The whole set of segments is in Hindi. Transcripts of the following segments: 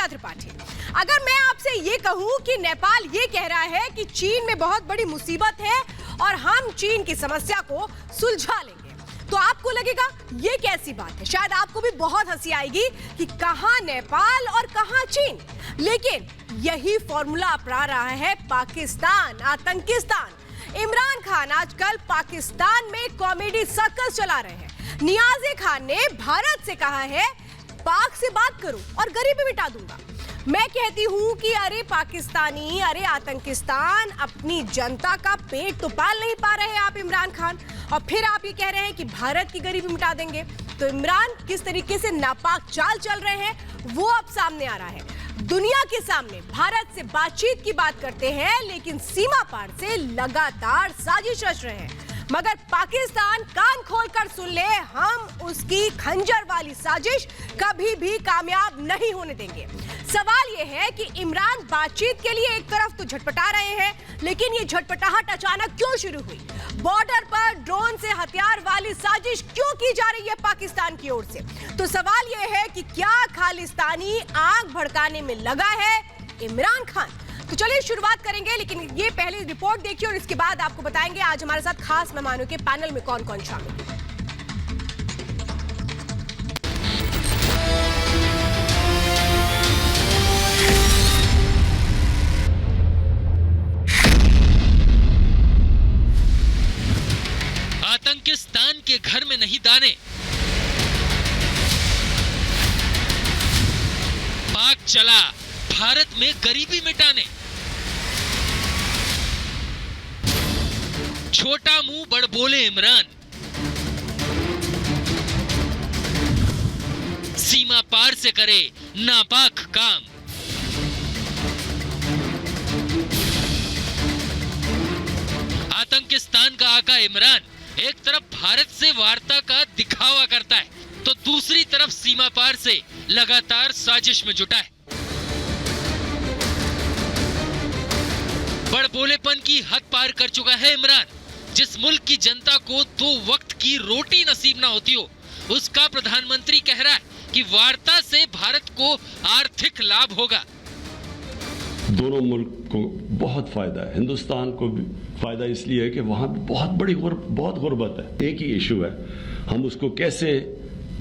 त्रिपाठी, अगर मैं आपसे ये कहूं कि नेपाल ये कह रहा है कि चीन में बहुत बड़ी मुसीबत है और हम चीन की समस्या को सुलझा लेंगे, तो आपको लगेगा ये कैसी बात है। शायद आपको भी बहुत हंसी आएगी कि कहां नेपाल और कहां चीन, लेकिन यही फॉर्मूला अपना रहा है पाकिस्तान, आतंकिस्तान। इमरान खान आजकल पाकिस्तान में कॉमेडी सर्कस चला रहे हैं। नियाज़े खान ने भारत से कहा है पाक से बात करो और गरीबी मिटा दूंगा। मैं कहती हूं कि अरे पाकिस्तानी, अरे आतंकिस्तान, अपनी जनता का पेट तो पाल नहीं पा रहे आप इमरान खान, और फिर आप ये कह रहे हैं कि भारत की गरीबी मिटा देंगे। तो इमरान किस तरीके से नापाक चाल चल रहे हैं वो अब सामने आ रहा है। दुनिया के सामने भारत से बातचीत की बात करते हैं, लेकिन सीमा पार से लगातार साजिश रच रहे हैं। मगर पाकिस्तान कान खोलकर सुन ले, हम उसकी खंजर वाली साजिश कभी भी कामयाब नहीं होने देंगे। सवाल यह है कि इमरान बातचीत के लिए एक तरफ तो झटपटा रहे हैं, लेकिन ये झटपटाहट अचानक क्यों शुरू हुई? बॉर्डर पर ड्रोन से हथियार वाली साजिश क्यों की जा रही है पाकिस्तान की ओर से? तो सवाल यह है कि क्या खालिस्तानी आग भड़काने में लगा है इमरान खान? तो चलिए शुरुआत करेंगे, लेकिन ये पहले रिपोर्ट देखिए और इसके बाद आपको बताएंगे आज हमारे साथ खास मेहमानों के पैनल में कौन कौन शामिल है। आतंकिस्तान के घर में नहीं दाने, पाक चला भारत में गरीबी मिटाने। छोटा मुंह बड़ बोले इमरान, सीमा पार से करे नापाक काम। आतंकिस्तान का आका इमरान एक तरफ भारत से वार्ता का दिखावा करता है, तो दूसरी तरफ सीमा पार से लगातार साजिश में जुटा है। बड़बोलेपन की हद पार कर चुका है इमरान। जिस मुल्क की जनता को 2 वक्त की रोटी नसीब ना होती हो, उसका प्रधानमंत्री कह रहा है कि वार्ता से भारत को आर्थिक लाभ होगा। दोनों मुल्क को बहुत फायदा है। हिंदुस्तान को भी फायदा इसलिए है कि वहां बहुत गुर्बत है। एक ही इशू है, हम उसको कैसे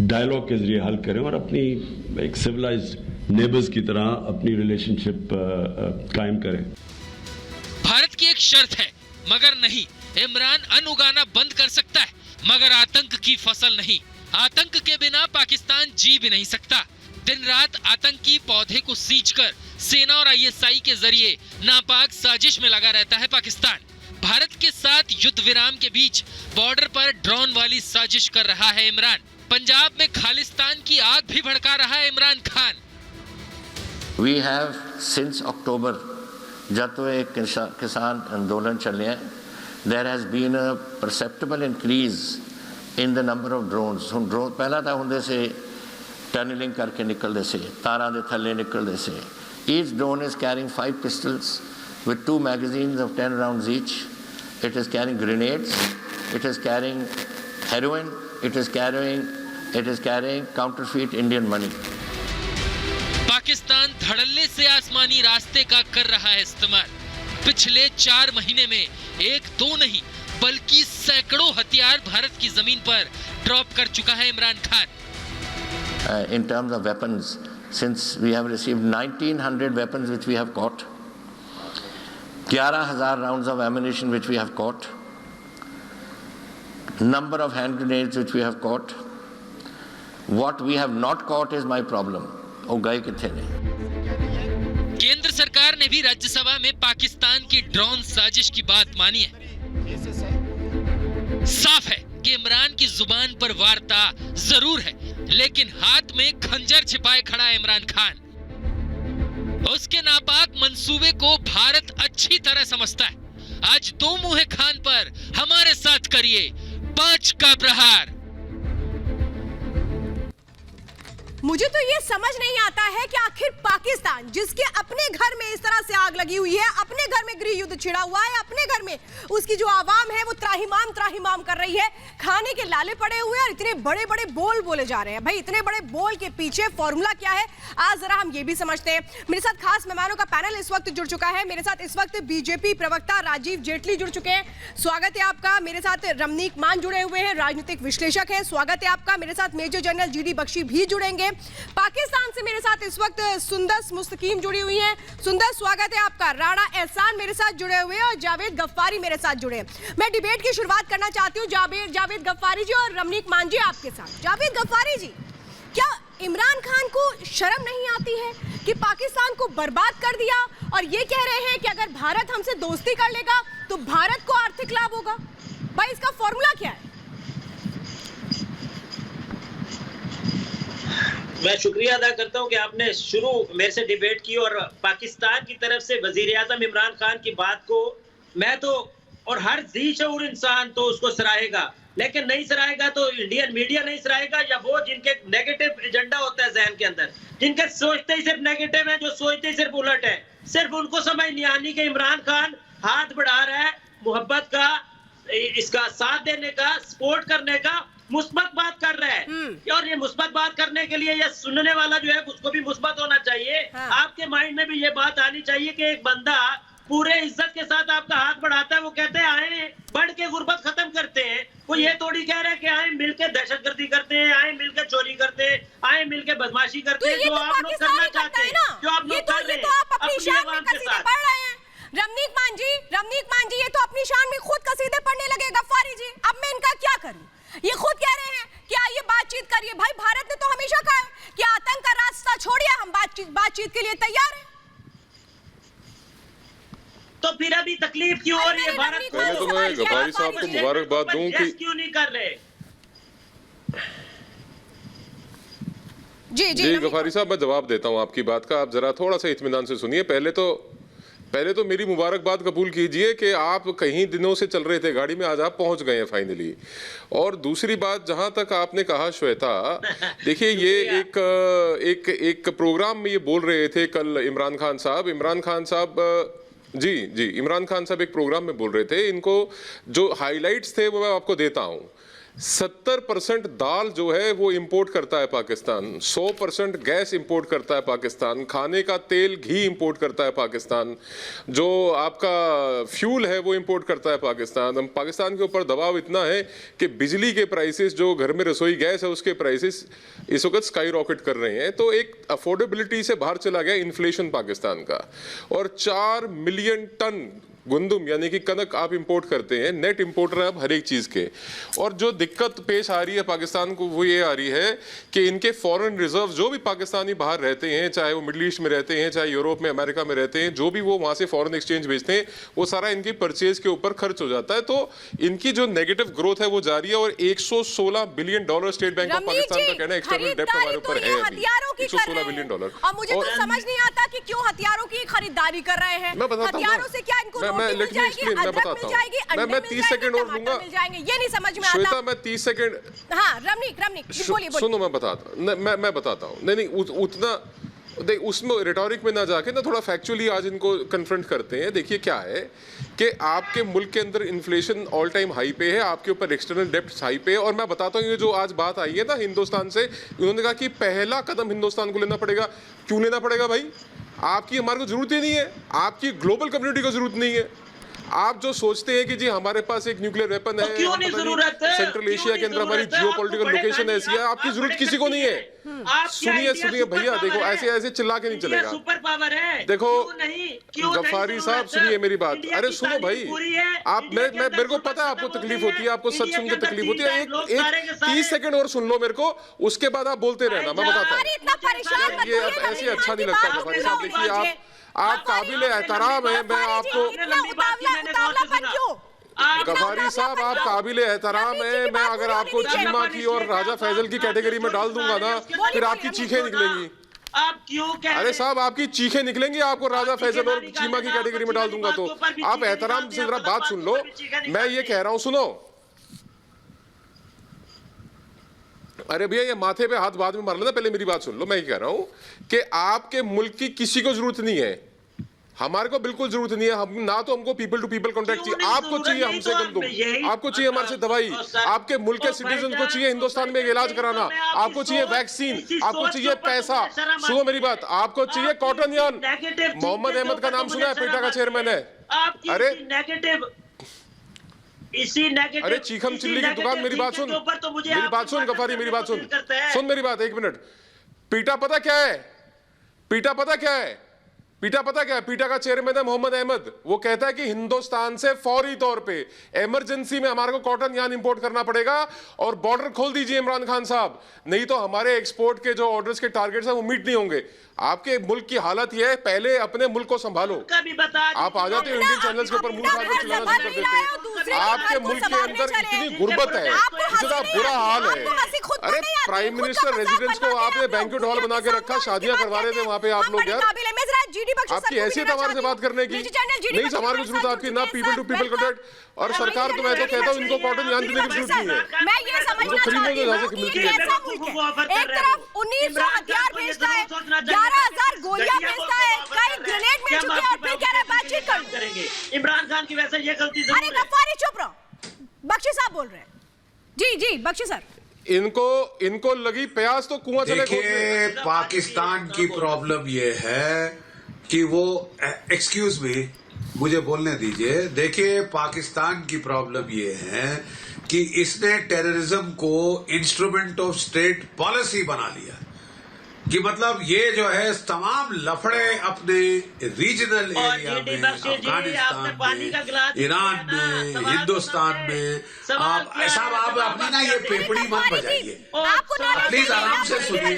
डायलॉग के जरिए हल करें और अपनी एक सिविलाइज्ड नेबर्स की तरह अपनी रिलेशनशिप कायम करें। भारत की एक शर्त है, मगर नहीं, इमरान अन्न उगाना बंद कर सकता है, मगर आतंक की फसल नहीं। आतंक के बिना पाकिस्तान जी भी नहीं सकता। दिन रात आतंकी पौधे को सींचकर सेना और आईएसआई के जरिए नापाक साजिश में लगा रहता है पाकिस्तान। भारत के साथ युद्ध विराम के बीच बॉर्डर पर ड्रोन वाली साजिश कर रहा है इमरान। पंजाब में खालिस्तान की आग भी भड़का रहा है Imran Khan. We have since October, जब तो एक किसान आंदोलन चले हैं, there has been a perceptible increase in the number of drones. ਹੁਣ ड्रोन ਪਹਿਲਾਂ ਤਾਂ ਹੁੰਦੇ ਸੀ टनलिंग करके निकलते से, तारा दे थल्ले निकलते से। Each drone is carrying 5 pistols with 2 magazines of 10 rounds each. It is carrying grenades. It is carrying heroin. It is carrying counterfeit Indian money. Pakistan धड़ल्ले से आसमानी रास्ते का कर रहा है इस्तेमाल। पिछले 4 महीने में 1-2 नहीं बल्कि सैकड़ों हथियार भारत की जमीन पर ड्रॉप कर चुका है Imran Khan. In terms of weapons, since we have received 1900 weapons which we have caught, 11,000 rounds of ammunition which we have caught, number of hand grenades which we have caught. What we have not caught is my problem. वो गए किथे ने? केंद्र सरकार ने भी राज्यसभा में पाकिस्तान की ड्रोन साजिश की बात मानी है। साफ है कि इमरान की जुबान पर वार्ता जरूर है, लेकिन हाथ में खंजर छिपाए खड़ा है इमरान खान। उसके नापाक मंसूबे को भारत अच्छी तरह समझता है। आज 2 मुंहे खान पर हमारे साथ करिए 5 का प्रहार। मुझे तो ये समझ नहीं आता है कि आखिर पाकिस्तान जिसके अपने घर में इस तरह से आग लगी हुई है, अपने घर में गृह युद्ध छिड़ा हुआ है, अपने घर में उसकी जो आवाम है वो त्राहिमाम कर रही है, खाने के लाले पड़े हुए हैं और इतने बड़े बड़े बोल बोले जा रहे हैं। भाई इतने बड़े बोल के पीछे फॉर्मूला क्या है, आज जरा हम ये भी समझते हैं। मेरे साथ खास मेहमानों का पैनल इस वक्त जुड़ चुका है। मेरे साथ इस वक्त बीजेपी प्रवक्ता राजीव जेटली जुड़ चुके हैं, स्वागत है आपका। मेरे साथ रमनीक मान जुड़े हुए हैं, राजनीतिक विश्लेषक है, स्वागत है आपका। मेरे साथ मेजर जनरल जीडी बख्शी भी जुड़ेंगे। पाकिस्तान से मेरे साथ इस वक्त सुंदस मुस्तकीम जुड़ी हुई हैं, सुंदर स्वागत है आपका। राणा एहसान मेरे साथ जुड़े हुए हैं और जावेद गफ्फारी मेरे साथ जुड़े। मैं डिबेट की शुरुआत करना चाहती हूं जावेद गफ्फारी जी और रमनीक मान जी आपके साथ। जावेद गफ्फारी जी, क्या इमरान खान को शर्म नहीं आती है कि पाकिस्तान को बर्बाद कर दिया और ये कह रहे हैं कि अगर भारत हमसे दोस्ती कर लेगा तो भारत को आर्थिक लाभ होगा? भाई इसका फॉर्मूला क्या है? मैं शुक्रिया अदा करता हूं कि आपने शुरू मेरे से डिबेट की और पाकिस्तान की तरफ से वजीर आजम इमरान खान की बात को मैं तो और हर जी शऊर इंसान तो उसको सराहेगा, लेकिन नहीं सराहेगा तो इंडियन मीडिया नहीं सराहेगा, या वो जिनके नेगेटिव एजेंडा होता है जहन के अंदर, जिनके सोचते ही सिर्फ नेगेटिव है, जो सोचते ही सिर्फ उलट है, सिर्फ उनको समझ नहीं आनी कि इमरान खान हाथ बढ़ा रहा है मोहब्बत का, इसका साथ देने का, सपोर्ट करने का, मुस्बत बात कर रहा है। और ये मुस्बत बात करने के लिए ये सुनने वाला जो है उसको भी मुस्बत होना चाहिए। हाँ। आपके माइंड में भी ये बात आनी चाहिए कि एक बंदा पूरे इज्जत के साथ आपका हाथ बढ़ाता है, वो कहते हैं आए बढ़ के गुर्बत खत्म करते हैं। वो ये थोड़ी कह रहे हैं कि आए मिलके दहशतगर्दी करते हैं, आए मिलके चोरी करते हैं, आए मिलके बदमाशी करते हैं, जो आप लोग करना चाहते हैं, जो आप लोग कर रहे हैं अपनी आवाम के साथ। रमनीक मान जी ये तो अपनी शान में खुद कसीदे पढ़ने लगे। गफ्फारी जी, अब मैं इनका क्या करूं? ये खुद कह रहे हैं कि आइए बातचीत करिए। भाई भारत ने तो हमेशा कहा है कि आतंक का रास्ता छोड़िए, हम बातचीत के लिए तैयार हैं। तो फिर अभी तकलीफ क्यों हो रही है भारत को? पहले तो मैं गफ्फारी साहब को मुबारकबाद दूं कि क्यों नहीं कर रहे? जी गफ्फारी साहब, मैं जवाब देता हूं आपकी बात का, आप जरा थोड़ा सा इत्मीनान से सुनिए। पहले तो मेरी मुबारकबाद कबूल कीजिए कि आप कहीं दिनों से चल रहे थे गाड़ी में, आज आप पहुंच गए हैं फाइनली। और दूसरी बात, जहां तक आपने कहा श्वेता, देखिए ये एक प्रोग्राम में ये बोल रहे थे कल इमरान खान साहब जी इमरान खान साहब एक प्रोग्राम में बोल रहे थे। इनको जो हाइलाइट्स थे वो मैं आपको देता हूं। 70% दाल जो है वो इंपोर्ट करता है पाकिस्तान, 100% गैस इंपोर्ट करता है पाकिस्तान, खाने का तेल घी इंपोर्ट करता है पाकिस्तान, जो आपका फ्यूल है वो इंपोर्ट करता है पाकिस्तान। हम पाकिस्तान के ऊपर दबाव इतना है कि बिजली के प्राइसेस, जो घर में रसोई गैस है उसके प्राइसेस इस वक्त स्काई रॉकेट कर रहे हैं। तो एक अफोर्डेबिलिटी से बाहर चला गया इन्फ्लेशन पाकिस्तान का। और 4 मिलियन टन गुंदुम यानी कि कनक आप इंपोर्ट करते हैं, नेट इंपोर्टर है आप हर एक चीज़ के। और जो दिक्कत पेश आ रही है पाकिस्तान को वो ये आ रही है कि इनके फॉरेन रिजर्व, जो भी पाकिस्तानी बाहर रहते हैं, चाहे वो मिडल ईस्ट में रहते हैं, चाहे यूरोप में, अमेरिका में रहते हैं, जो भी वो वहाँ से फॉरेन एक्सचेंज भेजते हैं, वो सारा इनकी परचेज के ऊपर खर्च हो जाता है। तो इनकी जो नेगेटिव ग्रोथ है वो जारी है। और $116 billion state bank of Pakistan का कहना है एक्सटर्नल डेब्ट हमारे ऊपर है $116 बिलियन। और मुझे तो समझ नहीं आता कि क्यों हथियारों की खरीदारी कर रहे हैं। मैं बताता हूं, हथियारों से क्या इनको मैं 30 सेकंड और दूंगा। ये नहीं समझ में आता। श्वेता, मैं 30 सेकंड। हाँ रमनीक बोलिए। सुनो, मैं बताता हूँ। नहीं उतना देख, उसमें रिटोरिक में ना जाके ना थोड़ा फैक्चुअली आज इनको कन्फ्रंट करते हैं। देखिए क्या है कि आपके मुल्क के अंदर इन्फ्लेशन ऑल टाइम हाई पे है, आपके ऊपर एक्सटर्नल डेब्ट हाई पे है। और मैं बताता हूँ, ये जो आज बात आई है ना हिंदुस्तान से, उन्होंने कहा कि पहला कदम हिंदुस्तान को लेना पड़ेगा। क्यों लेना पड़ेगा भाई? आपकी हमारे को जरूरत ही नहीं है, आपकी ग्लोबल कम्युनिटी को जरूरत नहीं है। आप जो सोचते हैं कि जी हमारे पास एक न्यूक्लियर वेपन है, क्यों नहीं जरूरत है? सेंट्रल एशिया के अंदर हमारी जियोपॉलिटिकल लोकेशन ऐसी है, आपकी जरूरत किसी को नहीं है। सुनिए भैया, देखो ऐसे चिल्ला के नहीं चलेगा। सुपर पावर है। देखो गफ्फारी साहब, सुनिए मेरी बात। अरे सुनो भाई, आप मेरे को पता है आपको तकलीफ होती है, आपको सच सुन के तकलीफ होती है। एक 30 सेकंड और सुन लो मेरे को, उसके बाद आप बोलते रहना, मैं बताता हूँ। ये ऐसे अच्छा नहीं लगता गफ्फारी साहब। देखिए आप काबिल एहतराम है, मैं आपको गफ्फारी साहब, आप काबिल एहतराम है। मैं अगर आपको चीमा की और राजा फैजल की कैटेगरी में डाल दूंगा ना, फिर आपकी चीखें निकलेंगी। आप क्यों कह रहे हैं? अरे साहब, आपकी चीखें निकलेंगी, आपको राजा फैजल और चीमा की कैटेगरी में डाल दूंगा। तो आप एहतराम से जरा बात सुन लो। मैं ये कह रहा हूं, सुनो, अरे भैया, ये माथे पे हाथ बाद में मार लेना, पहले मेरी बात सुन लो। मैं ये कह रहा हूं कि आपके मुल्क की किसी को जरूरत नहीं है, हमारे को बिल्कुल जरूरत नहीं है। हम ना तो हमको पीपल टू पीपल कॉन्टैक्ट चाहिए, आपको चाहिए हमसे गंदम, आपको चाहिए हमारे से दवाई, आपके मुल्क के सिटीजन को चाहिए हिंदुस्तान में इलाज कराना, आपको चाहिए वैक्सीन, आपको चाहिए पैसा। सुनो मेरी बात, आपको चाहिए कॉटन यान। मोहम्मद अहमद का नाम सुना है, पेटा का चेयरमैन है। अरे इसी नेगेटिव, अरे चीखम चिल्ली की दुकान, मेरी बात सुन, मेरी बात सुन गफारी, मेरी बात सुन, सुन मेरी बात, एक मिनट। पीटा पता क्या है? पीटा पता क्या है? पीटा पता क्या है? पीटा का चेयरमैन है मोहम्मद अहमद। वो कहता है कि हिंदुस्तान से फौरी तौर पे इमरजेंसी में हमारे को कॉटन यान इंपोर्ट करना पड़ेगा और बॉर्डर खोल दीजिए इमरान खान साहब, नहीं तो हमारे एक्सपोर्ट के जो ऑर्डर्स के टारगेट्स हैं वो मीट नहीं होंगे। आपके मुल्क की हालत यह है, पहले अपने मुल्क को संभालो। आप आ जाते हो इंडियन चैनल्स के ऊपर मुंह उठा के चिल्लाना शुरू कर देते हो। आपके मुल्क के अंदर इतनी गुर्बत है, इतना बुरा हाल है। अरे प्राइम मिनिस्टर रेजिडेंस को आपने बैंक्वेट हॉल बना के रखा, शादियां करवा रहे थे वहां पे आप लोग। यार आपकी हैसियत हमारे से बात करने की नहीं, हमारे को जरूरत आपकी ना पीपल टू पीपल कॉन्टैक्ट। और सरकार तो मैं तो कहता हूँ इनको कॉटन यान देने की जरूरत नहीं है। मैं ये समझना चाहती हूँ कि कैसा मुल्क है। एक तरफ 1900 हथियार भेजता है, 11,000 गोलियां भेजता है, कई ग्रेनेड मिल चुके हैं और फिर कह रहे हैं बातचीत करेंगे। इमरान खान की वैसे ये गलती जरूर है। अरे गफ्फारी चुप रहो, बख्शी साहब बोल रहे हैं। जी जी बख्शी सर, इनको लगी प्यास तो कुआं चले। देखिए, पाकिस्तान की प्रॉब्लम ये है कि वो, एक्सक्यूज मी, मुझे बोलने दीजिए। देखिए, पाकिस्तान की प्रॉब्लम ये है कि इसने टेररिज्म को इंस्ट्रूमेंट ऑफ स्टेट पॉलिसी बना लिया, कि मतलब ये जो है तमाम लफड़े अपने रीजनल एरिया में, अफगानिस्तान में, ईरान में, हिंदुस्तान में, आप ऐसा आप अपनी ना ये पेपड़ी मत बजाइए, प्लीज आराम से सुनिए,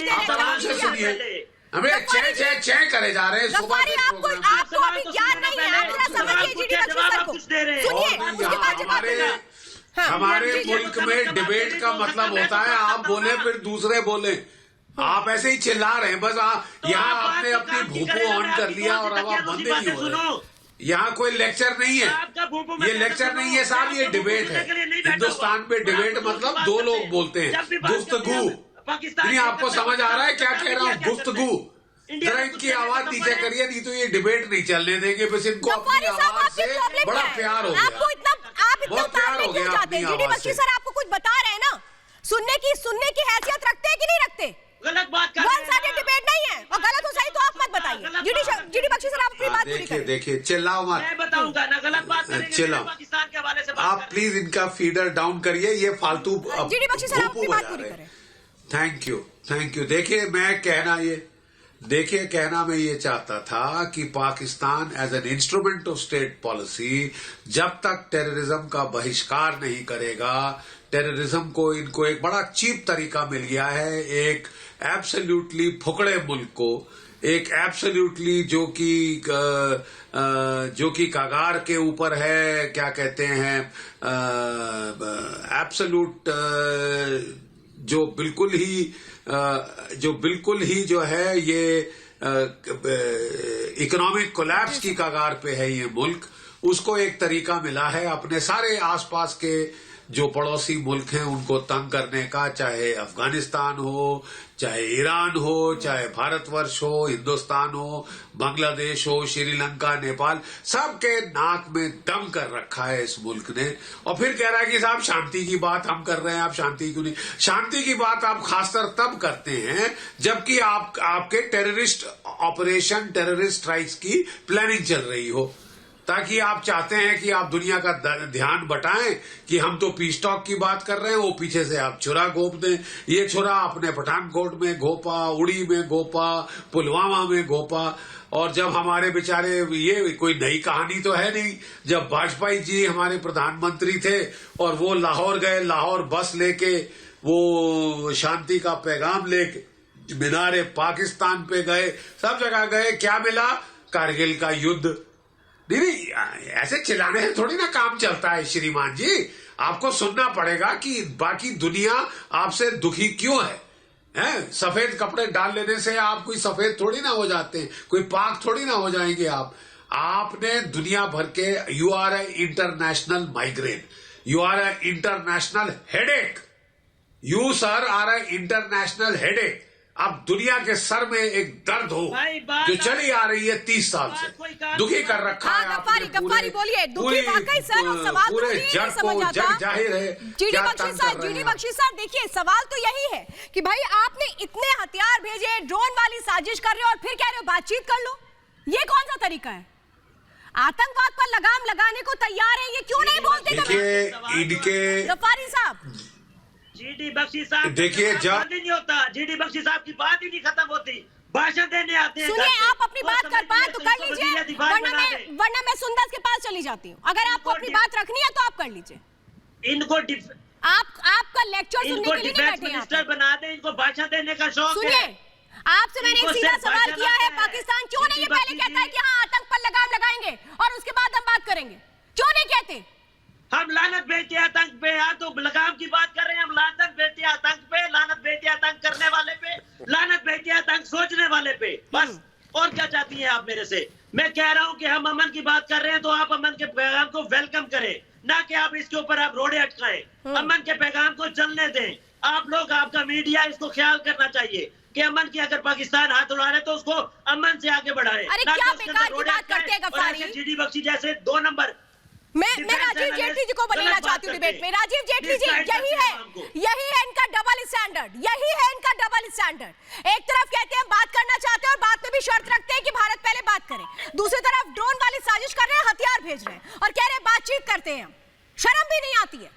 आप आराम से सुनिए। हमें चे करे जा रहे हैं सुबह के प्रोग्राम में। आपको अभी ज्ञान नहीं है, आप जरा समझिए जीडी बख्शी सर को। सुनिए, उसके बाद जवाब देना। हमारे मुल्क में डिबेट का मतलब होता है आप बोले फिर दूसरे बोले। आप ऐसे ही चिल्ला रहे हैं बस। यहाँ आपने अपनी भूपू ऑन कर लिया और अब आप बंद नहीं हो रहे। यहाँ कोई लेक्चर नहीं है, ये लेक्चर नहीं है साहब, ये डिबेट है। हिंदुस्तान में डिबेट मतलब दो लोग बोलते हैं, गुफ्तगू। नहीं, आपको समझ आ रहा है क्या कह रहा हूँ? गुफ्तगू। जरा इनकी आवाज नीचे करिए, नहीं तो ये डिबेट नहीं चलने देंगे। बस इनको अपनी आवाज से बड़ा प्यार हो गया, बहुत प्यार हो गया अपनी आवाज से। सर आपको कुछ बता रहे हैं ना, सुनने की हैसियत रखते हैं कि नहीं रखते? गलत बात कर रहे हैं। डिबेट नहीं है, और गलत हो सही तो आप मत बताइए। जीडी बख्शी सर, आप अपनी बात पूरी करें। देखिए, चिल्लाओ मत, मैं बताऊंगा ना, गलत बात करेंगे, चिल्लाओ। पाकिस्तान के हवाले से आप प्लीज इनका फीडर डाउन करिए, ये फालतू जीडी बख्शी सर, आप अपनी बात पूरी करें। Thank you. देखिए, कहना मैं ये चाहता था कि Pakistan as an instrument of state policy जब तक टेररिज्म का बहिष्कार नहीं करेगा, टेररिज्म को इनको एक बड़ा चीप तरीका मिल गया है, एक एब्सोल्युटली फुकड़े मुल्क को, एक एब्सोल्युटली जो कि कागार के ऊपर है, क्या कहते हैं, एब्सोल्यूट जो बिल्कुल ही जो है ये इकोनॉमिक कोलैप्स की कगार पे है ये मुल्क, उसको एक तरीका मिला है अपने सारे आसपास के जो पड़ोसी मुल्क हैं उनको तंग करने का, चाहे अफगानिस्तान हो, चाहे ईरान हो, चाहे भारतवर्ष हो, हिंदुस्तान हो, बांग्लादेश हो, श्रीलंका, नेपाल, सबके नाक में दम कर रखा है इस मुल्क ने। और फिर कह रहा है कि साहब शांति की बात हम कर रहे हैं, आप शांति क्यों नहीं? शांति की बात आप खासकर तब करते हैं जबकि आपके टेररिस्ट ऑपरेशन, टेररिस्ट स्ट्राइक्स की प्लानिंग चल रही हो, ताकि आप चाहते हैं कि आप दुनिया का ध्यान बटाएं कि हम तो पीस टॉक की बात कर रहे हैं, वो पीछे से आप छुरा घोप दें। ये छुरा आपने पठानकोट में घोपा, उड़ी में घोपा, पुलवामा में घोपा। और जब हमारे बेचारे, ये कोई नई कहानी तो है नहीं, जब वाजपेयी जी हमारे प्रधानमंत्री थे और वो लाहौर गए, लाहौर बस लेके वो शांति का पैगाम लेके मीनारे पाकिस्तान पे गए, सब जगह गए, क्या मिला? कारगिल का युद्ध। नहीं, ऐसे चिल्लाने से थोड़ी ना काम चलता है श्रीमान जी। आपको सुनना पड़ेगा कि बाकी दुनिया आपसे दुखी क्यों है? सफेद कपड़े डाल लेने से आप कोई सफेद थोड़ी ना हो जाते हैं, कोई पाक थोड़ी ना हो जाएंगे आप। आपने दुनिया भर के, you are a international migraine, you are a international headache, you sir are a international headache. अब दुनिया के सर में एक दर्द हो भाई, बात जो चली आ रही है 30 साल बात से, कोई काम दुखी नहीं कर है। रखा हाँ, है गफ्फारी, आपने गफ्फारी बोलिए, दुखी वाकई सर, और सवाल तो पूरे मुझे ये जग नहीं समझ को आता। जग जाहिर है जीडी क्या बख्शी तंग साहब, कर रहे जीडी हैं। बख्शी साहब, देखिए सवाल तो यही है कि भाई आपने इतने हथियार भेजे, ड्रोन वाली साजिश कर रहे हो और फिर कह रहे हो बातचीत कर लो, ये कौन सा तरीका है? आतंकवाद पर लगाम लगाने को तैयार है, ये क्यों नहीं बोलते कभी? देखिए इनके गफ्फारी साहब, जीडी बख्शी साहब, देखिए, जब- बात ही नहीं होता, जीडी बख्शी साहब की बात ही नहीं खत्म होती, भाषण देने आते हैं। सुनिए, आप अपनी बात कर पाए तो कर लीजिए, वरना मैं सुंदर के पास चली जाती हूँ। अगर आपको अपनी बात रखनी है तो आप कर लीजिए। इनको आपका लेक्चर सुनने इनको के लिए नहीं डिफेंस बैठे हैं मिनिस्टर आप। बना दे, इनको भाषण देने का शौक सुनिए, है। आपसे मैंने एक इनको सीधा सिर्फ सवाल भाषण किया है, आता है। पाकिस्तान क्यों नहीं ये जीडी पहले बख्शी कहता है कि हाँ आतंक पर लगाम लगाएंगे और उसके बाद हम बात करेंगे? क्यों नहीं कहते? हम लानत भेजते हैं आतंक पे, या तो लगाम की बात कर रहे हैं, हम लानत भेजते हैं आतंक पे, लानत भेजते हैं आतंक करने वाले पे, लानत भेजते हैं आतंक सोचने वाले पे, बस। और क्या चाहती हैं आप मेरे से? मैं कह रहा हूं कि हम अमन की बात कर रहे हैं तो आप अमन के पैगाम को वेलकम करें, ना कि आप इसके ऊपर आप रोड़े अटकाएं। अमन के पैगाम को चलने दें। आप लोग, आपका मीडिया इसको ख्याल करना चाहिए कि अमन की अगर पाकिस्तान हाथ उड़ा रहे तो उसको अमन से आगे बढ़ाए। अरे ना क्या कि उसके बेकार अंदर की रोड़े बात अटकाएं करते हैं और गफ्फारी? ऐसे जीडी बख्शी जैसे 2 नंबर मैं राजीव जेटली जी को लेना चाहती हूँ डिबेट में। राजीव जेटली जी, यही है इनका डबल स्टैंडर्ड, यही है इनका डबल स्टैंडर्ड। एक तरफ कहते हैं बात करना चाहते हैं और बात में भी शर्त रखते हैं कि भारत पहले बात करे, दूसरी तरफ ड्रोन वाली साजिश कर रहे हैं, हथियार भेज रहे हैं और कह रहे हैं बातचीत करते हैं। शर्म भी नहीं आती है?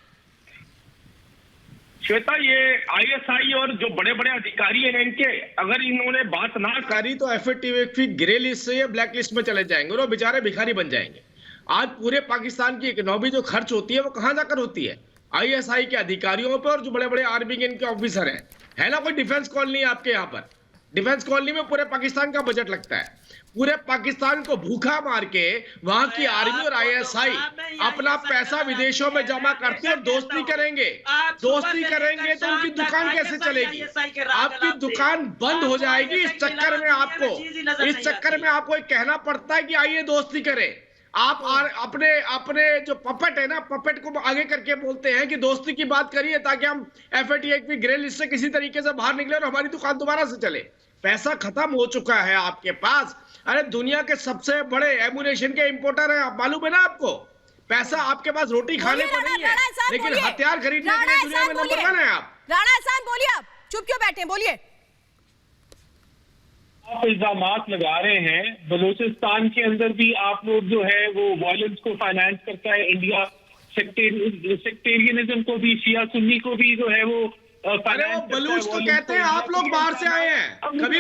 श्वेता, ये आईएसआई और जो बड़े बड़े अधिकारी हैं इनके, अगर इन्होंने बात ना करी तो एफएटीएफ की ग्रे लिस्ट से या ब्लैक लिस्ट में चले जाएंगे और वो बेचारे भिखारी बन जाएंगे। आज पूरे पाकिस्तान की इकोनॉमी जो खर्च होती है वो कहां जाकर होती है? आईएसआई के अधिकारियों पर और जो बड़े बड़े आर्मी के इनके ऑफिसर हैं। है ना कोई डिफेंस कॉलोनी आपके यहाँ पर? डिफेंस कॉलोनी में पूरे पाकिस्तान का बजट लगता है। पूरे पाकिस्तान को भूखा मार के वहां की आर्मी और आईएसआई अपना पैसा विदेशों में जमा करते और दोस्ती करेंगे। दोस्ती करेंगे तो उनकी दुकान कैसे चलेगी? आपकी दुकान बंद हो जाएगी। इस चक्कर में आपको एक कहना पड़ता है कि आइए दोस्ती करें। आप अपने जो पपेट है ना, पपेट को आगे करके बोलते हैं कि दोस्ती की बात करिए ताकि हम एफएटीएफ की ग्रे लिस्ट से किसी तरीके से बाहर निकले और हमारी दुकान दोबारा से चले। पैसा खत्म हो चुका है आपके पास। अरे दुनिया के सबसे बड़े एमुनेशन के इंपोर्टर हैं आप, मालूम है ना आपको? पैसा आपके पास रोटी खाने को नहीं है, लेकिन हथियार खरीदने के लिए दुनिया में नंबर 1 है आप। राणा एहसान बोलिए, आप चुप क्यों बैठे? बोलिए। आप इल्जामात लगा रहे हैं, बलूचिस्तान के अंदर भी आप लोग जो है वो वायलेंस को फाइनेंस करता है इंडिया, सेक्टेरियनिज्म को भी, शिया सुन्नी को भी जो है वो अरे वो बलूच तो कहते हैं आप लोग बाहर से आए हैं। कभी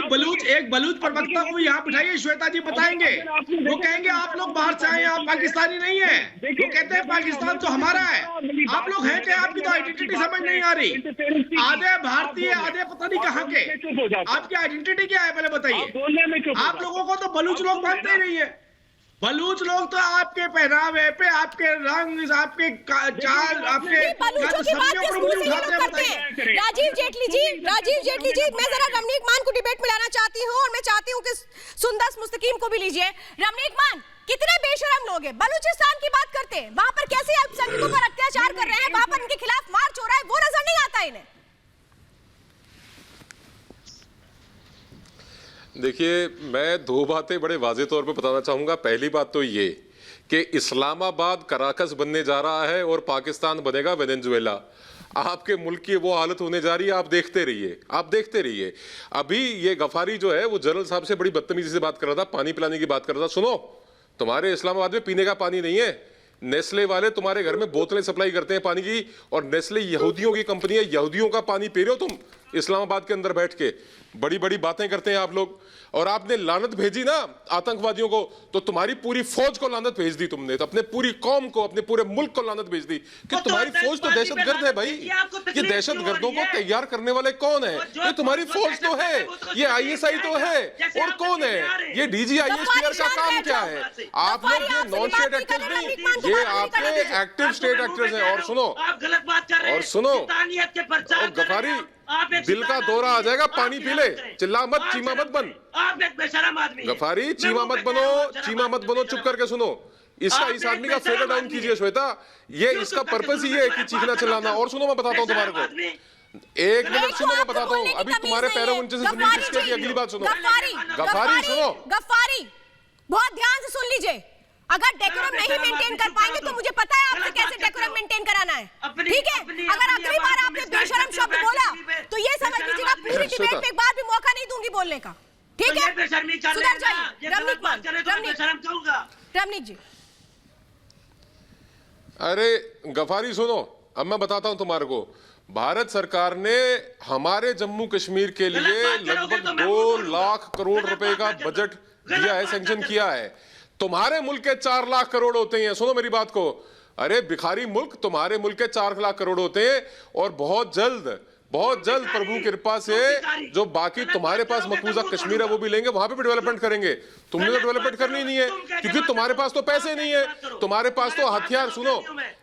एक बलूच प्रवक्ता को यहाँ बिठाइए, श्वेता जी बताएंगे। वो कहेंगे आप लोग बाहर से आए हैं, आप पाकिस्तानी नहीं है। वो कहते हैं पाकिस्तान तो हमारा है। आप लोग हैं क्या? आपकी तो आइडेंटिटी समझ नहीं आ रही। आधे भारतीय, आधे पता नहीं कहाँ के। आपकी आइडेंटिटी क्या है पहले बताइए। आप लोगों को तो बलूच लोग मानते ही नहीं है। बलूच लोग तो आपके पहनावे पे, आपके रंग, आपके चाल, आपके बलूचों की बात किस मुंह से ये लोग करते हैं? राजीव जेटली जी, मैं जरा रमनीक मान को डिबेट में लाना चाहती हूँ और मैं चाहती हूँ कि सुंदस मुस्तकीम को भी लीजिए। रमनीक मान, कितने बेशरम लोग हैं, बलूचिस्तान की बात करते हैं, वहां पर कैसे अल्पसंख्यकों पर अत्याचार कर रहे हैं, वहां पर उनके खिलाफ मार्च हो रहा है, वो नजर नहीं आता इन्हें। देखिए, मैं 2 बातें बड़े वाज़े तौर पे बताना चाहूँगा। पहली बात तो ये कि इस्लामाबाद कराकस बनने जा रहा है और पाकिस्तान बनेगा वेनेजुएला। आपके मुल्क की वो हालत होने जा रही है, आप देखते रहिए। अभी ये गफारी जो है वो जनरल साहब से बड़ी बदतमीजी से बात कर रहा था, पानी पिलाने की बात कर रहा था। सुनो, तुम्हारे इस्लामाबाद में पीने का पानी नहीं है। नेस्ले वाले तुम्हारे घर में बोतलें सप्लाई करते हैं पानी की, और नेस्ले यहूदियों की कंपनी है, यहूदियों का पानी पी रहे हो तुम इस्लामाबाद के अंदर बैठ के। बड़ी बड़ी बातें करते हैं आप लोग। और आपने लानत भेजी ना आतंकवादियों को, तो तुम्हारी पूरी फौज को लानत भेज दी तुमने, तो अपने पूरी कौम को, अपने पूरे मुल्क को लानत भेज दी कि तुम्हारी फौज तो दहशतगर्द है भाई। ये दहशतगर्दों को तैयार करने वाले कौन है? ये तुम्हारी फौज तो है, ये आईएसआई तो है, और कौन है? ये डीजी आईएसपीआर का काम क्या है? आप लोग ये नॉन स्टेट एक्टर्स नहीं, ये आपके एक्टिव स्टेट एक्टर्स हैं। और सुनो, आप गलत बात कर रहे हैं। और सुनो, और गफारी, दिल का दौरा आ जाएगा, पानी पी ले, चिल्ला मत, चीमा मत बन। आप एक बेशरम आदमी हैं। गफारी, चीमा मत बनो, चुप करके सुनो। इस आदमी का फेडर डाउन कीजिए श्वेता। ये इसका पर्पस ही है कि चीखना चिल्लाना। और सुनो, मैं बताता हूँ तुम्हारे को, एक मिनट सुनो, मैं बताता हूँ। अभी तुम्हारे पैरों के नीचे से जमीन खिसके की अगली बात सुनो। गफ्फारी सुनो, गफ्फारी बहुत ध्यान से सुन लीजिए। अगर डेकोरम नहीं मेंटेन कर पाएंगे तो मुझे पता है आपसे कैसे डेकोरम मेंटेन कराना है, ठीक है? अगर अगली बार आपने बेशरम शब्द बोला तो ये समझ लीजिएगा पूरी डिबेट में एक बार भी मौका नहीं दूंगी बोलने का, ठीक है? सुधर जाइए। रमनीक जी। अरे गफारी सुनो, अब मैं बताता हूं तुम्हारे को। भारत सरकार ने हमारे जम्मू कश्मीर के लिए लगभग 2 लाख करोड़ रुपए का बजट दिया है, सैंक्शन किया है। तुम्हारे मुल्क के 4 लाख करोड़ होते हैं। सुनो मेरी बात को। अरे भिखारी मुल्क, तुम्हारे मुल्क के 4 लाख करोड़ होते हैं और बहुत जल्द प्रभु कृपा से जो बाकी तुम्हारे पास मकबूजा कश्मीर है वो भी लेंगे, वहां पे भी डेवलपमेंट करेंगे। तुमने तो डेवलपमेंट करनी नहीं है क्योंकि तुम्हारे पास तो पैसे नहीं है, तुम्हारे पास तो हथियार। सुनो,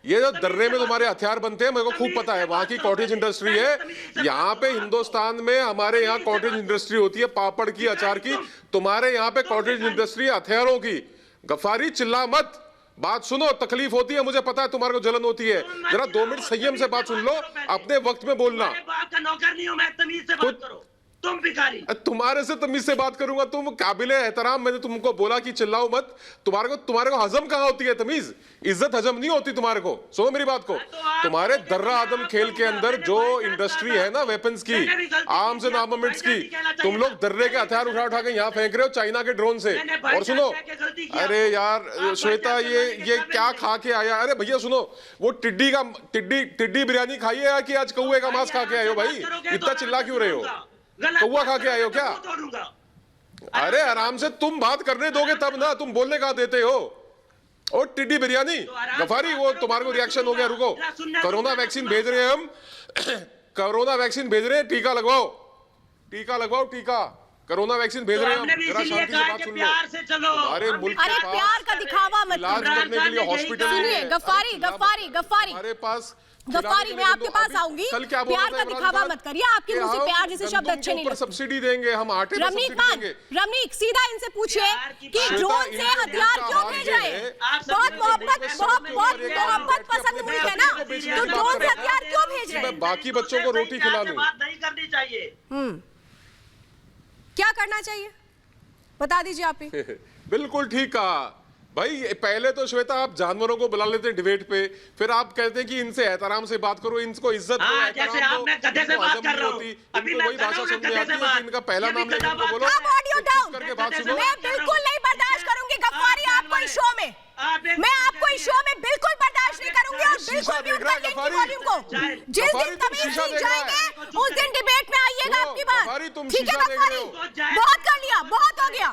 ये जो दर्रे में तुम्हारे हथियार बनते हैं मेरे को खूब पता है, वहां की कॉटेज इंडस्ट्री है। यहाँ पे हिंदुस्तान में हमारे यहाँ कॉटेज इंडस्ट्री होती है, पापड़ की, अचार की। तुम्हारे यहाँ पे कॉटेज इंडस्ट्री है हथियारों की। गफ्फारी चिल्ला मत, बात सुनो। तकलीफ होती है, मुझे पता है तुम्हारे को जलन होती है। जरा 2 मिनट संयम से बात सुन लो, अपने वक्त में बोलना। बात का नौकर नहीं हूं मैं, तमीज से बात करो। तुम भिखारी। तुम्हारे से तमीज से बात करूंगा, तुम काबिले एहतराम। मैंने तुमको बोला कि चिल्लाओ मत। तुम्हारे को हजम कहाँ होती है तमीज? इज्जत हजम नहीं होती तुम्हारे को। सुनो मेरी बात को। तुम्हारे दर्रा आदम खेल के अंदर जो इंडस्ट्री है ना वेपन्स की, आर्म्स एंड आर्मामेंट्स की, तुम लोग दर्रे के हथियार उठा के यहाँ फेंक रहे हो चाइना के ड्रोन से। और सुनो, अरे यार श्वेता, ये क्या खा के आया? अरे भैया सुनो, वो टिड्डी बिरयानी खाई है कि आज कौए का मांस खा के आए हो? भाई इतना चिल्ला क्यों रहे हो? कौवा खा के आए हो क्या? अरे आराम से, तुम बात करने दोगे तब ना, तुम बोलने कहाँ देते हो? और टिड्डी बिरयानी। गफारी, वो तुम्हारे को रिएक्शन हो गया, रुको। कोरोना वैक्सीन भेज रहे हैं हम, कोरोना वैक्सीन भेज रहे हैं, टीका लगवाओ, टीका। कोरोना वैक्सीन भेज रहे हैं हम। जरा शांति से बात सुन लो। हमारे मुल्क के पास प्यार का दिखावा मत इलाज करने के लिए हॉस्पिटल सुनिए। गफ्फारी हमारे पास गफ्फारी, मैं आपके पास आऊंगी। प्यार का दिखावा मत करिए, आपके मुंह से प्यार जैसे शब्द अच्छे नहीं लगते। सब्सिडी देंगे हम, आटे पर सब्सिडी देंगे। रमनीक, सीधा इनसे पूछिए कि ड्रोन से हथियार क्यों भेज रहे हैं? बहुत मोहब्बत पसंद मुल्क है ना, तो ड्रोन से हथियार क्यों भेज रहे हैं? बाकी बच्चों को रोटी खिला लूं। बात नहीं करनी चाहिए। क्या करना चाहिए बता दीजिए आप ही। बिल्कुल ठीक कहा भाई। पहले तो श्वेता आप जानवरों को बुला लेते हैं डिबेट पे, फिर आप कहते हैं कि इनसे एहतराम से बात करो, इनको इज्जत दो, जैसे आप मैं गधे से बात कर रहा हूं। अभी मैं वही भाषा समझ आती है कि इनका पहला नाम लेके इनको बोलो। आप ऑडियो डाउन करके बात सुनो। मैं बिल्कुल नहीं बर्दाश्त करूंगी गफ्फारी आपको इस शो में। मैं आपको इस शो में बिल्कुल बर्दाश्त नहीं करूंगी और बिल्कुल भी उनका वॉल्यूम को जिस दिन तमीज सीख जाएंगे उस दिन डिबेट में आइएगा आपकी बात, ठीक है गफ्फारी? बहुत कर लिया, बहुत हो गया।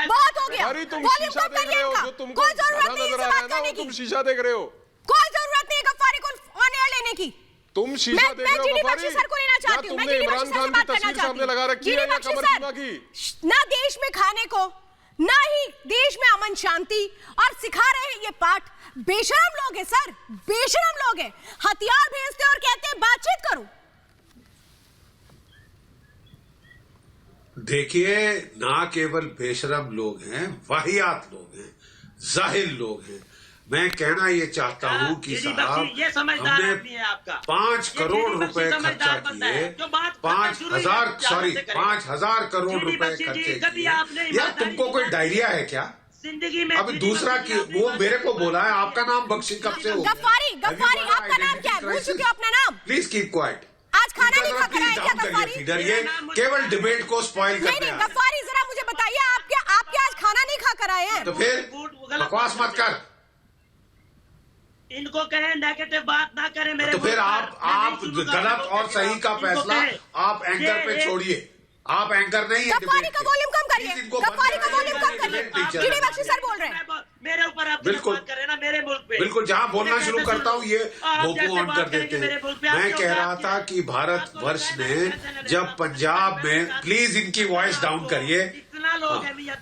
वॉल्यूम कम करिए इनका। कोई जरूरत नहीं है बात करने की। तुम शीशा देख रहे हो? कोई जरूरत नहीं है गफ्फारी को ऑन एयर लेने की। तुम शीशा देख रहे हो गफ्फारी? सर को लेना चाहती हूं। मैं तुमने इमरान खान की तस्वीर सामने लगा रखी है या कमर सीमा की? ना देश में खाने को, ना ही देश में अमन शांति, और सिखा रहे हैं ये पाठ। बेशरम लोग हैं सर, बेशरम लोग हैं। हथियार भेजते और कहते हैं बातचीत करो। देखिए, ना केवल बेशरम लोग हैं, वाहियात लोग हैं, जाहिल लोग हैं। मैं कहना ये चाहता हूँ कि साहब, हमने 5 करोड़ रुपए खर्चा किए, 5,000 करोड़ रुपए खर्चे किए। यार तुमको कोई डायरिया है क्या? जिंदगी में अब दूसरा की वो मेरे को बोला है आपका नाम बख्शी कब से हो? गफ्फारी आपका नाम क्या है? भूल चुके हो अपना नाम? Please keep quiet. आज खाना नहीं खाकर आए क्या गफ्फारी? ये केवल डिबेट को स्पॉइल करने नहीं गफ्फारी, जरा मुझे बताइए आपके आज खाना नहीं खाकर आए हैं? तो फिर बकवास मत कर। इनको कहे नेगेटिव बात ना करें मेरे। तो फिर आप गलत और सही का फैसला आप एंकर पे छोड़िए। आप एंकर नहीं है। गफ्फारी का वॉल्यूम कम करिए, गफ्फारी का वॉल्यूम कम करिए। जीडी बख्शी सर बोल रहे हैं। मेरे ऊपर आप बिल्कुल बात कर रहे हैं ना, मेरे मुल्क पे। बिल्कुल, जहां बोलना शुरू करता हूं ये भोपू ऑन कर देते हैं। मैं कह रहा था कि भारतवर्ष ने जब पंजाब में, प्लीज इनकी वॉइस डाउन करिए।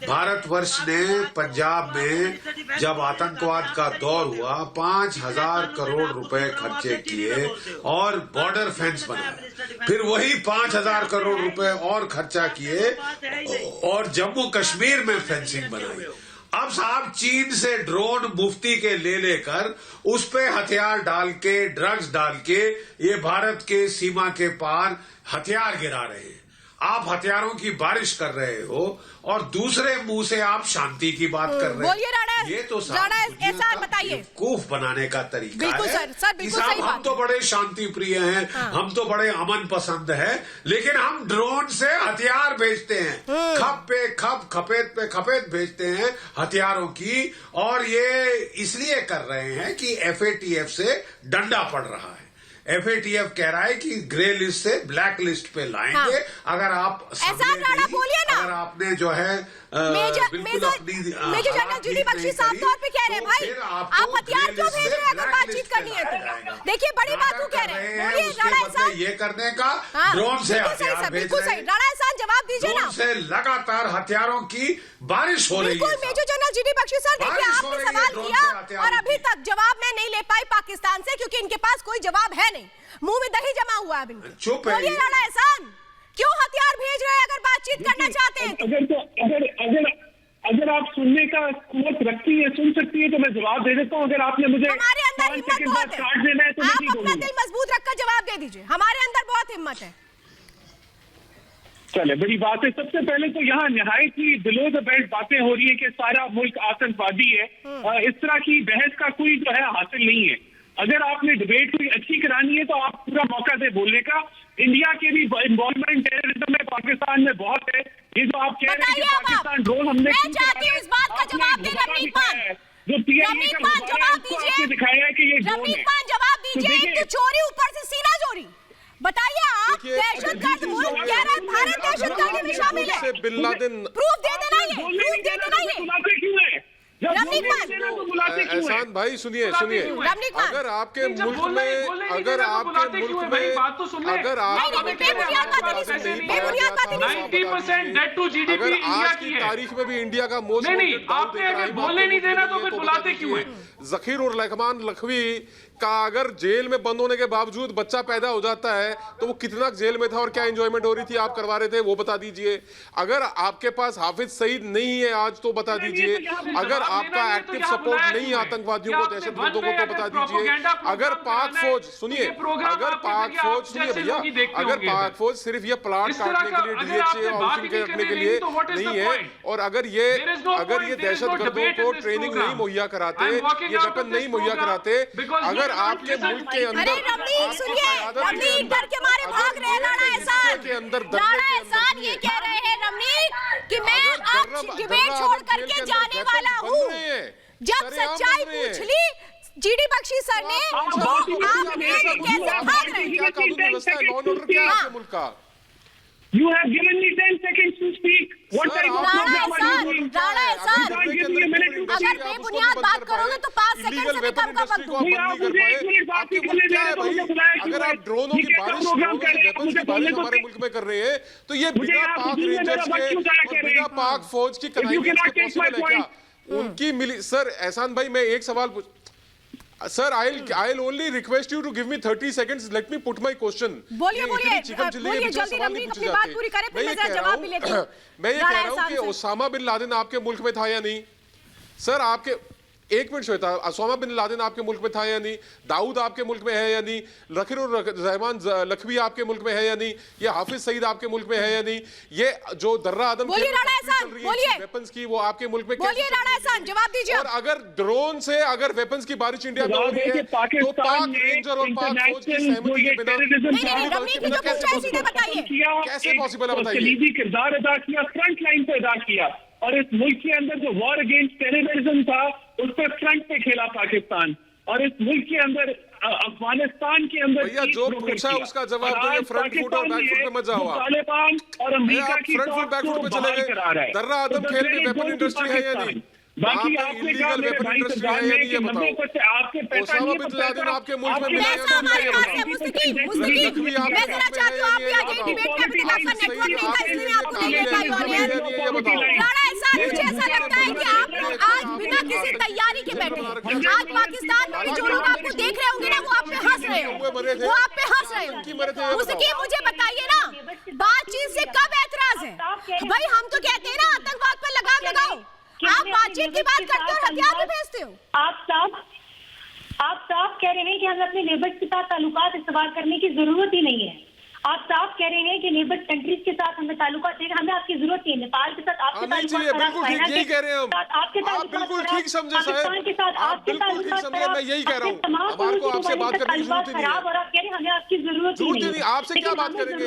भारतवर्ष ने पंजाब में जब आतंकवाद का दौर हुआ 5,000 करोड़ रुपए खर्चे किए और बॉर्डर फेंस बनाया। फिर वही 5,000 करोड़ रुपए और खर्चा किए और जम्मू कश्मीर में फेंसिंग बनाई। अब साहब चीन से ड्रोन मुफ्ती के ले लेकर उस पे हथियार डाल के, ड्रग्स डाल के ये भारत के सीमा के पार हथियार गिरा रहे हैं। आप हथियारों की बारिश कर रहे हो और दूसरे मुंह से आप शांति की बात कर रहे बोलिए राणा, हैं। ये तो एहसान बताइए, बेवकूफ बनाने का तरीका बिल्कुल है सर, बिल्कुल सही बात हम तो बड़े शांति प्रिय हैं, हम तो बड़े अमन पसंद हैं, लेकिन हम ड्रोन से हथियार भेजते हैं, खप पे खप, खपेत पे खपेत भेजते हैं हथियारों की, और ये इसलिए कर रहे हैं कि FATF से डंडा पड़ रहा है। FATF कह रहा है कि ग्रे लिस्ट से ब्लैक लिस्ट पे लाएंगे। अगर आप बोलिए ना, अगर आपने जो है मेजर जनरल GD बख्शी साफ तौर पे कह रहे हैं भाई आप हथियार क्यों भेज रहे हैं अगर बातचीत करनी है तो। देखिए बड़ी बात कह रहे हैं, बोलिए राणा एहसान, ये करने का ड्रोन से हथियार भेज रहे हैं। राणा एहसान जवाब दीजिए ना। से लगातार हथियारों की बारिश हो रही है। बिल्कुल major general GD Bakshi sir, देखिए आपने सवाल किया और अभी तक जवाब मैं नहीं ले पाई पाकिस्तान से, क्योंकि इनके पास कोई जवाब है नहीं, मुंह में दही जमा हुआ है इनके। चुप है। बोलिए राणा एहसान, क्यों हथियार भेज रहे हैं अगर बातचीत करना चाहते हैं? अगर आप सुनने का कुवत रखती है, सुन सकती है तो मैं जवाब दे देता हूँ। अगर आपने मुझे हमारे अंदर हिम्मत बहुत है, काट देना है तो आप अपना दिल मजबूत रखकर जवाब दे दीजिए, हमारे अंदर बहुत हिम्मत है। चले, बड़ी बात है। सबसे पहले तो यहाँ निहायत ही बिलो द बेल्ट बातें हो रही है कि सारा मुल्क आतंकवादी है। इस तरह की बहस का कोई जो है हासिल नहीं है। अगर आपने डिबेट कोई अच्छी करानी है तो आप पूरा मौका दे बोलने का। इंडिया के भी इन्वॉल्वमेंट टेररिज्म में पाकिस्तान में बहुत है। ये जो आप कह रहे हैं कि पाकिस्तान ड्रोन हमने मैं चाहती हूँ इस बात का जवाब दे रमीक खान। जो PIA का जवाब दीजिए, आपने दिखाया है कि ये ड्रोन रमीक है। खान जवाब दीजिए। एक तो चोरी, ऊपर से सीना चोरी। बताइए आप, दहशतगर्द मुल्क कह रहा है भारत दहशतगर्दी में शामिल है, बिन लादेन प्रूफ दे देना, ये प्रूफ दे देना। ये बुलाते क्यों है? एहसान भाई सुनिए, अगर आपके मुल्क में, अगर आपके मुल्क में, अगर अगर आज की तारीख में भी इंडिया का मोस्ट आपने अगर बोलने नहीं देना तो फिर बुलाते क्यों है? ज़कीर उर रहमान लखवी का अगर जेल में बंद होने के बावजूद बच्चा पैदा हो जाता है तो वो कितना जेल में था और क्या एंजॉयमेंट हो रही थी, आप करवा रहे थे, वो बता दीजिए। अगर आपके पास हाफिज सईद नहीं है आज तो बता दीजिए। अगर आपका एक्टिव सपोर्ट नहीं है आतंकवादियों को, दहशतगर्दों को, तो बता दीजिए। अगर पाक फौज, सुनिए, अगर पाक फौज, सुनिए भैया, अगर पाक फौज सिर्फ ये प्लाट काटने के लिए, DHA और हाउसिंग करने के लिए नहीं है, और अगर ये दहशतगर्दों को ट्रेनिंग नहीं मुहैया कराते, ये वेपन नहीं मुहैया कराते, अगर आपके मुल्क के अंदर, रमनीक डर के मारे भाग रहे हैं। राणा एहसान ये कह रहे हैं रमनीक कि मैं अब डिबेट छोड़ करके जाने वाला हूँ। जब सच्चाई पूछ ली GD बख्शी सर ने तो आप कैसे भाग रहे हैं? क्या कानून व्यवस्था है, लॉ एंड ऑर्डर क्या है आपके मुल्क का? You have given me 10 seconds to speak. What type of program are you doing? Rana एहसान, अगर बेबुनियाद बात करोगे तो 5 सेकंड से भी कम का वक्त दूंगी। अगर आप ड्रोनों की बारिश, वेपन्स की बारिश हमारे मुल्क में कर रहे हैं तो ये बिना पाक रेंजर्स के और बिना पाक फौज की कनाइवियंस के पॉसिबल है क्या? उनकी मिली। सर एहसान भाई, मैं एक सवाल पूछ, sir I'll only request you to give me 30 seconds. Let me put my question. बोलिए जल्दी रमनीक अपनी बात पूरी करें, फिर मैं जरा जवाब भी लेती हूं। मैं ये कह रहा हूं कि ओसामा बिन लादेन आपके मुल्क में था या नहीं? सर आपके, एक minute Shweta, Osama bin Laden आपके मुल्क में था या नहीं? दाऊद आपके मुल्क में है या नहीं? ज़कीर उर रहमान लखवी आपके मुल्क में है या नहीं? ये हाफिज सईद आपके मुल्क में है या नहीं? ये जो दर्रा आदम वेपन्स की, वो आपके मुल्क में बोलिए राणा एहसान, जवाब दीजिए। और अगर ड्रोन से अगर वेपन्स की बारिश इंडिया में हो रही है तो पाक रेंजर और पाक फौज की सहमति के बिना कैसे पॉसिबल है, बताइए। कलीदी किरदार अदा किया, फ्रंट लाइन पे अदा किया, और इस मुल्क के अंदर जो वॉर अगेंस्ट टेररिज्म था उस पर फ्रंट पे खेला पाकिस्तान, और इस मुल्क के अंदर अफगानिस्तान के अंदर भैया जो पूछा उसका जवाब दो। फ्रंट फुट और बैक फुट पे मत जाओ। तालिबान और अमेरिका की फ्रंट फुट बैक फुट पे चले गए। दर्रा आदम खेल में वेपन इंडस्ट्री है या नहीं? बाकी आपने कहा मेरे भाई से जानना है कि 90% आपके पैसा नहीं है, ओसामा बिन लादेन आपके मुल्क में मैं जरा चाहती हूं आप भी आ जाइए डिबेट में, अभी तक आपका नेटवर्क नहीं था इसलिए आपको नहीं ले पाई ऑन एयर। राणा एहसान, मुझे ऐसा लगता है कि आप लोग आज बिना किसी तैयारी के बैठे हैं। आज पाकिस्तान में जो लोग आपको देख रहे होंगे ना, वो आप पे हंस रहे हो, वो आप पे हंस रहे हो। उसकी मुझे बताइए ना, बातचीत से कब एतराज है भाई? हम तो कहते हैं ना आतंकवाद पर लगाम लगाओ, आप बातचीत बातचीत की बात करते हो और हथियार भी भेजते हो। आप साफ कह रहे हैं कि हमें अपने नेबर्स के साथ ताल्लुकात इस्तेमाल करने की जरूरत ही नहीं है। आप साफ कह रहे हैं कि नेबर्स कंट्रीज के साथ हमें ताल्लुकात देना, हमें आपकी जरूरत नहीं है। नेपाल के साथ आपके बिल्कुल ठीक, यही कह रहे हैं हम। आप बिल्कुल ठीक समझे साहब, आप बिल्कुल ठीक समझे, मैं यही कह रहा हूँ। हमारे को आपसे बात करने की जरूरत ही नहीं है। और आप कह रहे हैं हमें आपकी जरूरत ही नहीं। आपसे क्या बात करेंगे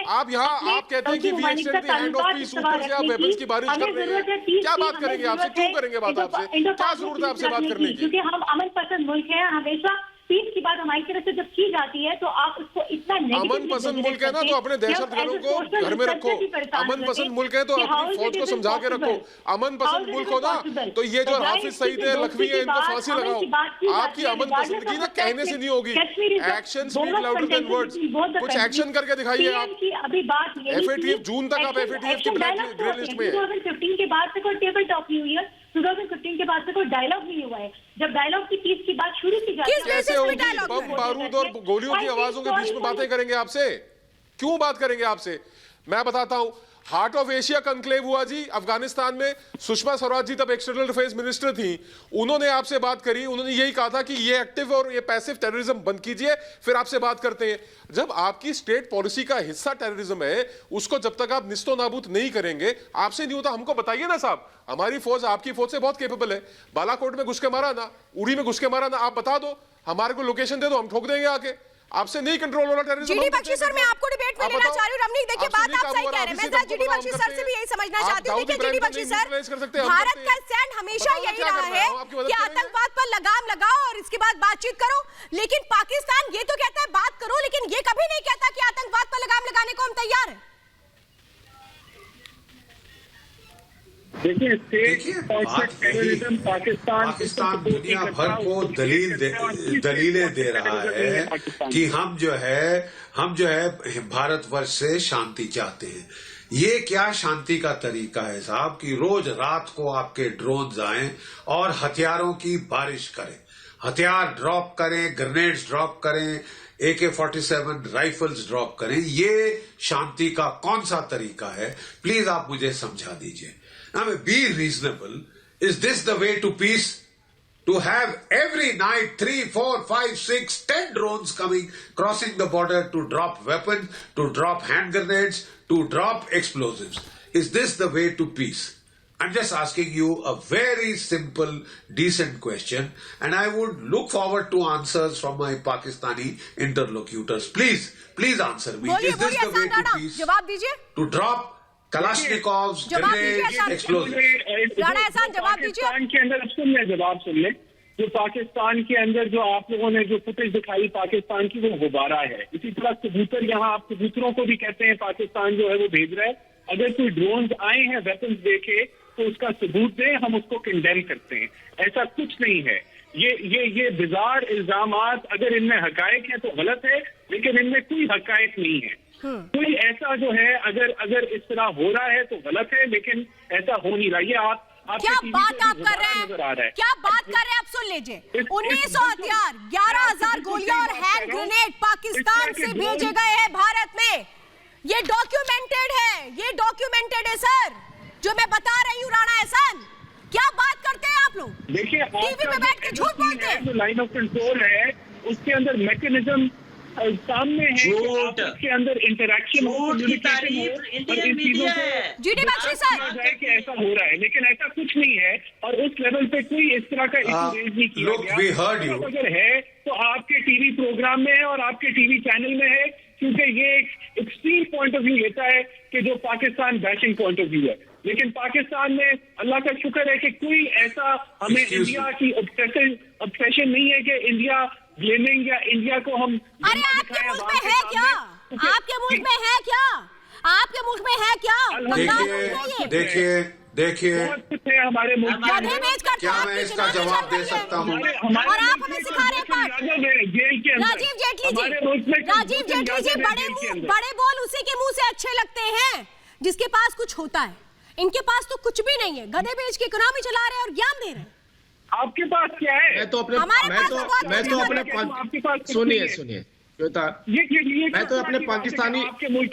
आप यहाँ? आप कहते हैं कि we extend the hand of peace, ऊपर से आप वेपन्स की बारिश कर रहे हैं। क्या बात करेंगे आपसे? क्यों करेंगे बात आपसे? क्या जरूरत है आपसे बात करने की? क्योंकि हम अमन पसंद मुल्क है। हमेशा पीस की बात हमारी तरफ से जब की जाती है तो आप उसको इतना अमन पसंद मुल्क है ना, तो अपने दहशतगर्दों को घर में रखो। अमन पसंद मुल्क है तो अपनी फौज को समझा के रखो। अमन पसंद मुल्क हो ना, तो ये जो हाफिज सईद है, लखवी है, इनको फांसी लगाओ। आपकी अमन पसंदगी ना कहने से नहीं होगी, action speak louder than words. कुछ एक्शन करके दिखाइए आप। अभी बात FATF जून तक आप FATF की ग्रे लिस्ट में है। 2015 के बाद से कोई टेबल टॉक नहीं हुई है, 2015 के बाद से कोई डायलॉग नहीं हुआ है। जब डायलॉग की पीस की बात शुरू की जाती है, कैसे होगी? बम बारूद और गोलियों की आवाजों के बीच में बातें करेंगे आपसे? क्यों बात करेंगे आपसे? मैं बताता हूं, हार्ट ऑफ एशिया कॉन्क्लेव हुआ जी अफगानिस्तान में। सुषमा स्वराज जी तब एक्सटर्नल अफेयर्स मिनिस्टर थी, उन्होंने आपसे बात करी। उन्होंने यही कहा था कि ये एक्टिव और ये पैसिव टेररिज्म बंद कीजिए, फिर आपसे बात करते हैं। जब आपकी स्टेट पॉलिसी का हिस्सा टेररिज्म है, उसको जब तक आप निस्तो नाबूद नहीं करेंगे, आपसे नहीं होता। हमको बताइए ना साहब, हमारी फौज आपकी फौज से बहुत कैपेबल है। बालाकोट में घुस के मारा ना, उड़ी में घुस के मारा ना, आप बता दो, हमारे को लोकेशन दे दो, हम ठोक देंगे आके। आपसे नहीं कंट्रोल हो रहा टेररिज्म। जीडी बख्शी सर, मैं आपको डिबेट में लेना चाह रही हूँ। रमनीक, देखिए बात आप सही कह रहे हैं। मैं जरा जीडी बख्शी सर से भी यही समझना चाहती हूँ। देखिए जीडी बख्शी सर, भारत का स्टैंड हमेशा यही रहा है कि आतंकवाद पर लगाम लगाओ और इसके बाद बातचीत करो। लेकिन पाकिस्तान ये तो कहता है बात करो, लेकिन ये कभी नहीं कहता कि आतंकवाद पर लगाम लगाने को हम तैयार हैं। देखिए पाकिस्तान दुनिया भर को दलीलें दे रहा है कि हम जो है भारतवर्ष से शांति चाहते हैं। ये क्या शांति का तरीका है साहब कि रोज रात को आपके ड्रोन्स आएं और हथियारों की बारिश करें, हथियार ड्रॉप करें, ग्रेनेड्स ड्रॉप करें, AK-47 राइफल्स ड्रॉप करें। ये शांति का कौन सा तरीका है? प्लीज आप मुझे समझा दीजिए। Now, be reasonable. Is this the way to peace? To have every night 3, 4, 5, 6, 10 drones coming, crossing the border to drop weapons, to drop hand grenades, to drop explosives. Is this the way to peace? I'm just asking you a very simple, decent question, and I would look forward to answers from my Pakistani interlocutors. Please answer me. Is this the way to peace? जवाब दीजिए। To drop Kalashnikovs, grenades, explosives. Pakistan के अंदर अब सुन ले, जवाब सुन ले। जो पाकिस्तान के अंदर जो आप लोगों ने जो फुटेज दिखाई पाकिस्तान की, वो गुब्बारा है। इसी तरह कबूतर, यहाँ आप कबूतरों को भी कहते हैं पाकिस्तान जो है वो भेज रहा है। अगर कोई ड्रोन्स आए हैं वेपन्स देके तो उसका सबूत दें, हम उसको कंडेम करते हैं। ऐसा कुछ नहीं है। ये बिजार इल्जामात, अगर इनमें हकायक है तो गलत है, लेकिन इनमें कोई हकायक नहीं है। कोई ऐसा जो है अगर इस तरह हो रहा है तो गलत है, लेकिन ऐसा हो नहीं रहा। ये आप क्या बात आप कर रहे हैं? क्या बात कर रहे हैं? आप सुन लीजिए, 1900 हथियार, 11,000 गोलियां और हैंड ग्रेनेड पाकिस्तान से भेजे गए हैं भारत में। ये डॉक्यूमेंटेड है, ये डॉक्यूमेंटेड है सर, जो मैं बता रही हूँ राणा एहसान। क्या बात करते हैं आप लोग? देखिए टीवी पे बैठ के झूठ बोलते हैं। जो लाइन ऑफ कंट्रोल है उसके अंदर मैकेनिज्म सामने है, उसके अंदर इंटरेक्शन हो, की तारीफ इंडियन मीडिया है। जीडी बख्शी सर, कि ऐसा हो रहा है, लेकिन ऐसा कुछ नहीं है और उस लेवल पे कोई इस तरह का इशू रेज नहीं किया गया। अगर है तो आपके टीवी प्रोग्राम में है और आपके टीवी चैनल में है, क्योंकि ये एक एक्सट्रीम पॉइंट ऑफ व्यू लेता है कि जो Pakistan bashing point of view है। लेकिन पाकिस्तान में अल्लाह का शुक्र है कि कोई ऐसा हमें इंडिया की ऑब्सेशन नहीं है कि इंडिया ब्लेमिंग या इंडिया को हम। अरे आपके मुल्क में है क्या? आपके मुल्क में है क्या? आपके मुल्क में है क्या? देखिए हमारे मुल्क क्या मैं इसका जवाब दे सकता हूँ? और आप हमें सिखा रहे हैं। जेल के अंदर राजीव जेटली जी बड़े बोल उसी के मुंह से अच्छे लगते हैं जिसके पास कुछ होता है। इनके पास तो कुछ भी नहीं है, गधे बेच के इकोनॉमी चला रहे हैं और ज्ञान दे रहे हैं। आपके पास क्या है? मैं तो अपने सुनिए मैं तो अपने पाकिस्तानी,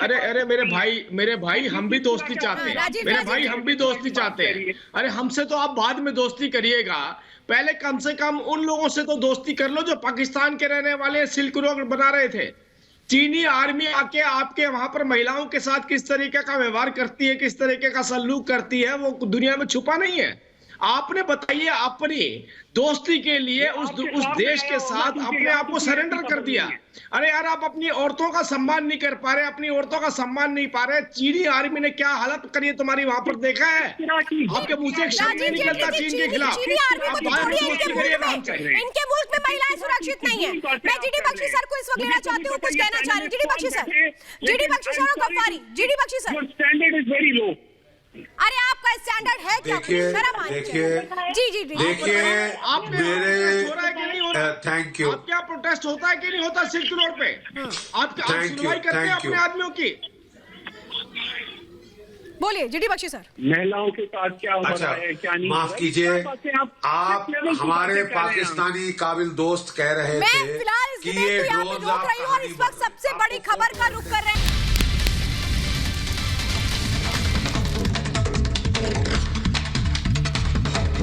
अरे मेरे भाई हम भी दोस्ती चाहते हैं, मेरे भाई हम भी दोस्ती चाहते हैं। अरे हमसे तो आप बाद में दोस्ती करिएगा, पहले कम से कम उन लोगों से तो दोस्ती कर लो जो पाकिस्तान के रहने वाले सिल्क रोड बना रहे थे। चीनी आर्मी आके आपके वहां पर महिलाओं के साथ किस तरीके का व्यवहार करती है, किस तरीके का सलूक करती है, वो दुनिया में छुपा नहीं है। आपने बताइए अपनी दोस्ती के लिए उस देश के साथ अपने आप को सरेंडर कर दिया। अरे यार, आप अपनी औरतों का सम्मान नहीं कर पा रहे, अपनी औरतों का सम्मान नहीं पा रहे। चीनी आर्मी ने क्या हालत करी है तुम्हारी वहां पर, देखा है? आपके मुंह से एक शब्द नहीं निकलता चीन के खिलाफ। इनके मुल्क में महिलाएं सुरक्षित नहीं है। मैं जीडी बख्शी सर को इस वक्त लेना चाहती हूँ, कुछ कहना चाह रही हूँ। जीडी बख्शी सर और Ghaffari. GD Bakshi sir, standard is very low. अरे आपका स्टैंडर्ड है क्या? देखिए आप मेरे थैंक यू। आपके यहाँ प्रोटेस्ट होता है कि नहीं होता सिल्क रोड पे? आप सुनवाई करते हैं अपने आदमियों की? बोलिए जीडी बख्शी सर। महिलाओं के साथ क्या हो रहा है, क्या नहीं? माफ कीजिए, आप हमारे पाकिस्तानी काबिल दोस्त कह रहे थे मैं फिलहाल इस डिबेट को यहाँ पे रोक रही हूँ और इस वक्त सबसे बड़ी खबर का रुख कर रहे हैं।